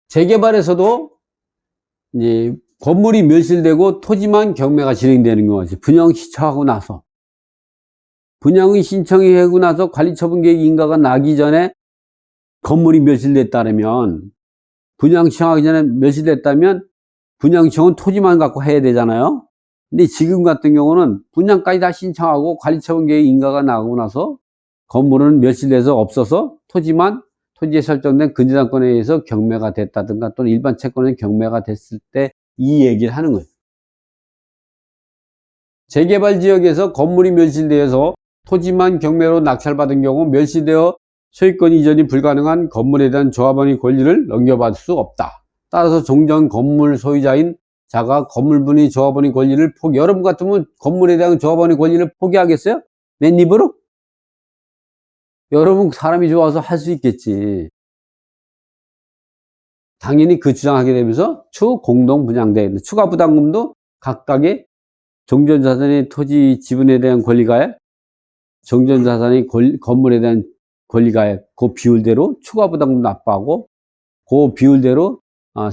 재개발에서도 이제 건물이 멸실되고 토지만 경매가 진행되는 경우가 있어요. 분양 신청하고 나서. 분양의 신청이 하고 나서 관리처분계획 인가가 나기 전에 건물이 멸실됐다면, 분양 신청하기 전에 멸실됐다면 분양 신청은 토지만 갖고 해야 되잖아요. 근데 지금 같은 경우는 분양까지 다 신청하고 관리처분계획 인가가 나고 나서 건물은 멸실돼서 없어서 토지에 설정된 근저당권에 의해서 경매가 됐다든가 또는 일반 채권에 경매가 됐을 때 이 얘기를 하는 거예요. 재개발 지역에서 건물이 멸실되어서 토지만 경매로 낙찰받은 경우 멸실되어 소유권 이전이 불가능한 건물에 대한 조합원의 권리를 넘겨받을 수 없다. 따라서 종전 건물 소유자인 자가 건물분의 조합원의 권리를 여러분 같으면 건물에 대한 조합원의 권리를 포기하겠어요? 맨 입으로? 여러분 사람이 좋아서 할 수 있겠지. 당연히 그 주장하게 되면서 추공동분양대, 추가부담금도 각각의 종전자산의 토지 지분에 대한 권리가에, 종전자산의 건물에 대한 권리가에 그 비율대로 추가부담금 납부하고 그 비율대로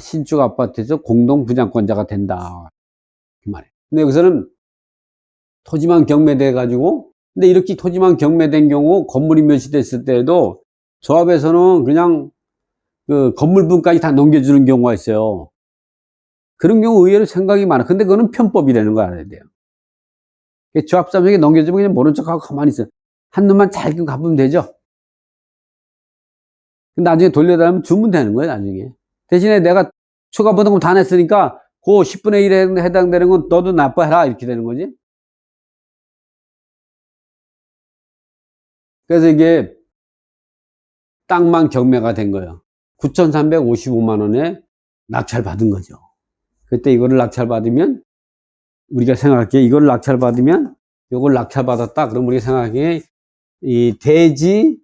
신축 아파트에서 공동분양권자가 된다. 그 말이에요. 근데 여기서는 토지만 경매돼 가지고, 근데 이렇게 토지만 경매된 경우 건물이 멸실됐을 때에도 조합에서는 그냥 그 건물분까지 다 넘겨주는 경우가 있어요. 그런 경우 의외로 생각이 많아. 근데 그거는 편법이라는 거 알아야 돼요. 조합사무에게 넘겨주면 그냥 모른 척하고 가만히 있어. 한 놈만 잘 갚으면 되죠. 나중에 돌려달라면 주면 되는 거예요, 나중에. 대신에 내가 추가부담금 다 냈으니까 그 10분의 1에 해당되는 건 너도 납부해라, 이렇게 되는 거지. 그래서 이게 땅만 경매가 된 거예요. 9,355만 원에 낙찰받은 거죠. 그때 이거를 낙찰받으면 우리가 생각할게, 이걸 낙찰받으면 이걸 낙찰받았다. 그럼 우리가 생각하기에 이 대지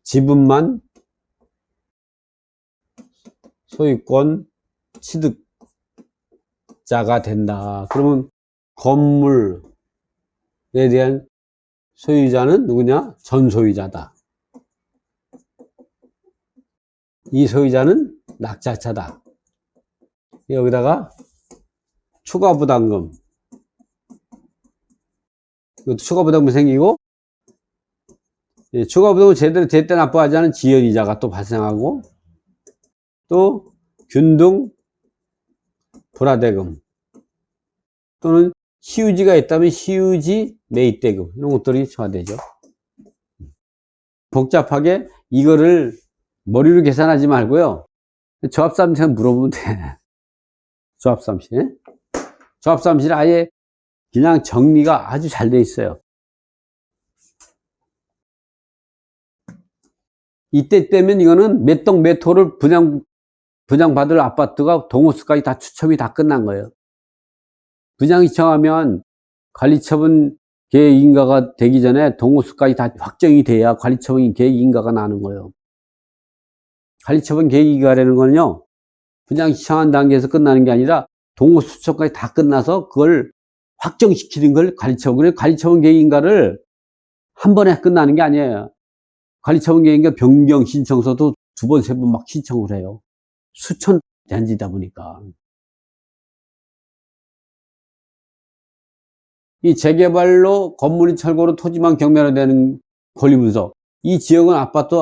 지분만 소유권 취득자가 된다. 그러면 건물에 대한 소유자는 누구냐? 전 소유자다. 이 소유자는 낙찰자다. 여기다가 추가부담금, 이것도 추가부담금 생기고, 추가부담금을 제때 납부하지 않은 지연이자가 또 발생하고, 또 균등 불화대금 또는 시유지가 있다면 시유지 매입대금, 이런 것들이 추가되죠. 복잡하게 이거를 머리로 계산하지 말고요, 조합사무실에 물어보면 돼. 조합사무실 아예 그냥 정리가 아주 잘 돼 있어요. 이때 때면 이거는 몇 동 몇 호를 분양받을 아파트가 동호수까지 다 추첨이 다 끝난 거예요. 분양 신청하면 관리처분 계획 인가가 되기 전에 동호수까지 다 확정이 돼야 관리처분 계획 인가가 나는 거예요. 관리처분 계획 인가라는 거는요, 분양 신청한 단계에서 끝나는 게 아니라 동호수처까지 다 끝나서 그걸 확정시키는 걸 관리처분 계획 인가를 한 번에 끝나는 게 아니에요. 관리처분 계획 인가 변경 신청서도 두 번, 세 번 막 신청을 해요. 수천 단지다 보니까. 이 재개발로 건물이 철거로 토지만 경매로 되는 권리분석. 이 지역은 아파트,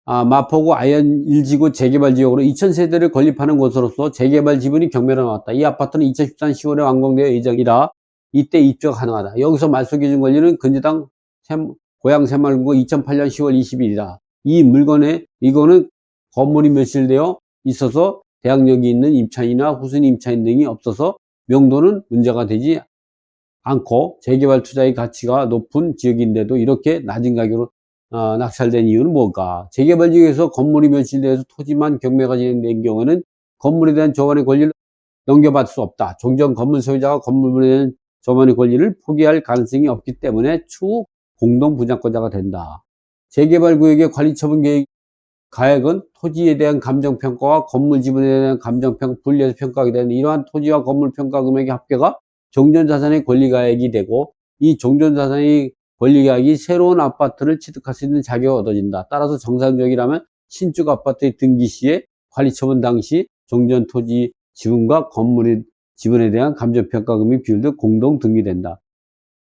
마포구 아현 1지구 재개발 지역으로 2,000세대를 건립하는 곳으로서 재개발 지분이 경매로 나왔다. 이 아파트는 2014년 10월에 완공되어 예정이라 이때 입주가 가능하다. 여기서 말소기준 권리는 근저당 고양 새마을금고 2008년 10월 20일이다. 이 물건에, 이거는 건물이 멸실되어 있어서 대항력이 있는 임차인이나 후순 임차인 등이 없어서 명도는 문제가 되지 않고 재개발 투자의 가치가 높은 지역인데도 이렇게 낮은 가격으로 낙찰된 이유는 뭘까? 재개발 지역에서 건물이 멸실되어서 토지만 경매가 진행된 경우에는 건물에 대한 조합원의 권리를 넘겨받을 수 없다. 종전 건물 소유자가 건물에 대한 조합원의 권리를 포기할 가능성이 없기 때문에 추후 공동분양권자가 된다. 재개발 구역의 관리처분 계획 가액은 토지에 대한 감정평가와 건물 지분에 대한 감정평가 분리해서 평가하게 되는 이러한 토지와 건물 평가 금액의 합계가 종전자산의 권리가액이 되고, 이 종전자산의 권리가액이 새로운 아파트를 취득할 수 있는 자격이 얻어진다. 따라서 정상적이라면 신축 아파트의 등기 시에 관리처분 당시 종전 토지 지분과 지분에 대한 감정평가금의 비율도 공동 등기된다.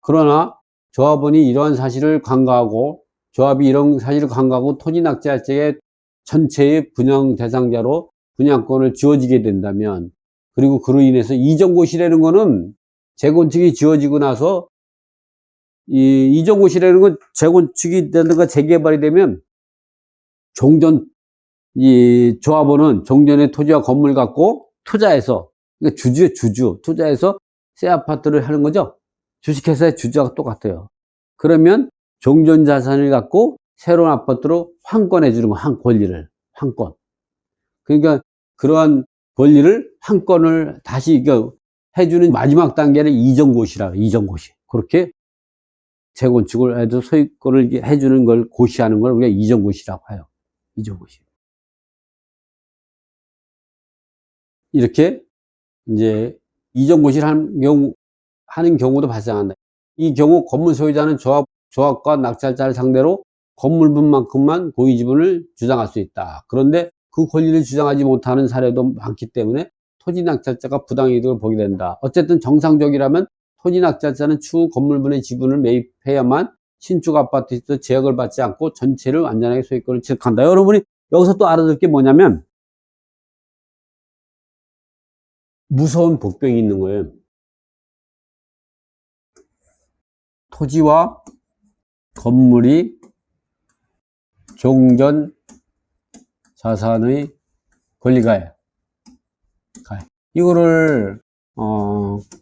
그러나 조합원이 이러한 사실을 간과하고 조합이 이런 사실을 간과하고 토지 낙찰 때에 전체의 분양 대상자로 분양권을 주어지게 된다면, 그리고 그로 인해서 이전고시라는 거는 재건축이 지어지고 나서 이전고시라는 건 재건축이 되든가 재개발이 되면 이 조합원은 종전의 토지와 건물 갖고 투자해서, 그러니까 투자해서 새 아파트를 하는 거죠. 주식회사의 주주와 똑같아요. 그러면 종전 자산을 갖고 새로운 아파트로 환권해 주는 거, 권리를, 환권. 그러니까 그러한 권리를, 환권을 다시 해주는 마지막 단계는 이전고시라고, 이전고시. 그렇게 재건축을 해도 소유권을 해주는 걸 고시하는 걸 우리가 이전고시라고 해요. 이전고시. 이렇게 이제 이전고시를 하는 경우도 발생한다. 이 경우 건물 소유자는 조합과 낙찰자를 상대로 건물분만큼만 고유 지분을 주장할 수 있다. 그런데 그 권리를 주장하지 못하는 사례도 많기 때문에 토지 낙찰자가 부당이득을 보게 된다. 어쨌든 정상적이라면 토지 낙찰자는 추후 건물분의 지분을 매입해야만 신축 아파트에서 제약을 받지 않고 전체를 완전하게 소유권을 취득한다. 여러분이 여기서 또 알아둘 게 뭐냐면 무서운 복병이 있는 거예요. 토지와 건물이 종전 자산의 권리가예요. 이거를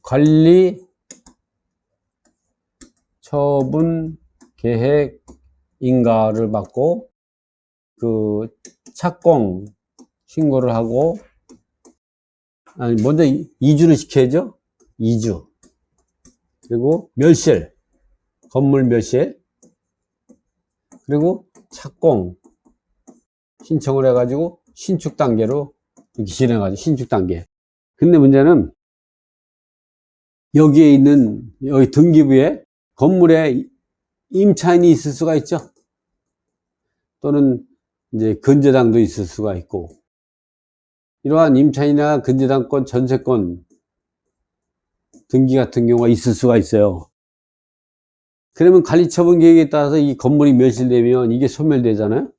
관리 처분 계획 인가를 받고 그 착공 신고를 하고, 먼저 이주를 시켜야죠. 이주. 그리고 멸실, 건물 멸실. 그리고 착공 신청을 해가지고 신축 단계로 이렇게 진행하죠. 신축 단계. 근데 문제는 여기에 있는 여기 등기부에 건물에 임차인이 있을 수가 있죠. 또는 이제 근저당도 있을 수가 있고, 이러한 임차인이나 근저당권, 전세권 등기 같은 경우가 있을 수가 있어요. 그러면 관리처분 계획에 따라서 이 건물이 멸실되면 이게 소멸되잖아요.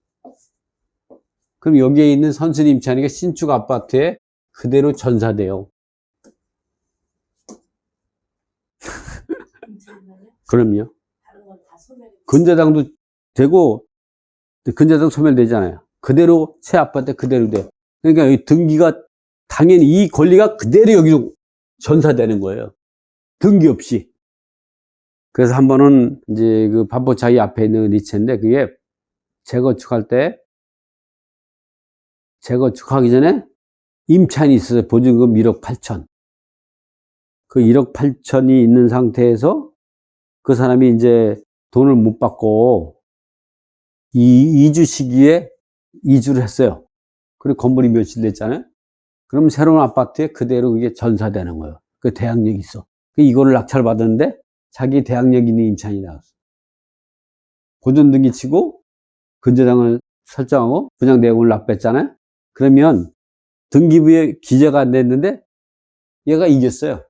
그럼 여기에 있는 선순위 임차인이 신축 아파트에 그대로 전사돼요. 그럼요. 근저당도 되고, 근저당 소멸되잖아요. 그대로 새 아파트 그대로 돼. 그러니까 이 등기가 당연히 이 권리가 그대로 여기로 전사되는 거예요. 등기 없이. 그래서 한 번은 이제 그 반포차기 앞에 있는 리체인데, 그게 재건축할 때, 재건축하기 전에 임차인이 있어요. 보증금 1억 8천. 그 1억 8천이 있는 상태에서 그 사람이 이제 돈을 못 받고 이주 시기에 이주를 했어요. 그리고 건물이 멸실됐잖아요. 그럼 새로운 아파트에 그대로 그게 전사되는 거예요. 그 대항력이 있어. 이거를 낙찰받았는데 자기 대항력 있는 임차인이 나왔어. 보존등기 치고 근저당을 설정하고 분양 내역을 납부했잖아요. 그러면 등기부에 기재가 안 됐는데 얘가 이겼어요.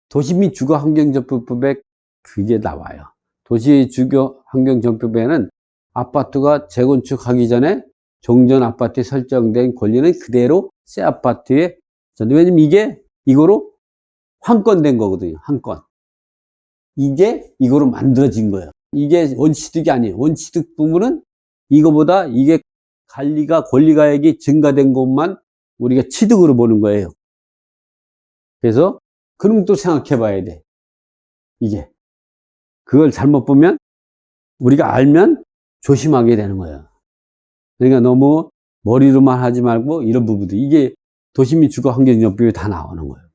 도시 및 주거환경정비법에 그게 나와요. 도시주거환경정비법에는 아파트가 재건축하기 전에 종전 아파트에 설정된 권리는 그대로 새 아파트에, 왜냐면 이거로 환권된 거거든요. 환권. 이게 이거로 만들어진 거예요. 이게 원취득이 아니에요. 원취득 부분은 이거보다 이게 권리가액이 증가된 것만 우리가 취득으로 보는 거예요. 그래서 그런 것도 생각해 봐야 돼. 이게. 그걸 잘못 보면, 우리가 알면 조심하게 되는 거예요. 그러니까 너무 머리로만 하지 말고 이런 부분도, 이게 도시 및 주거환경정비법에 다 나오는 거예요.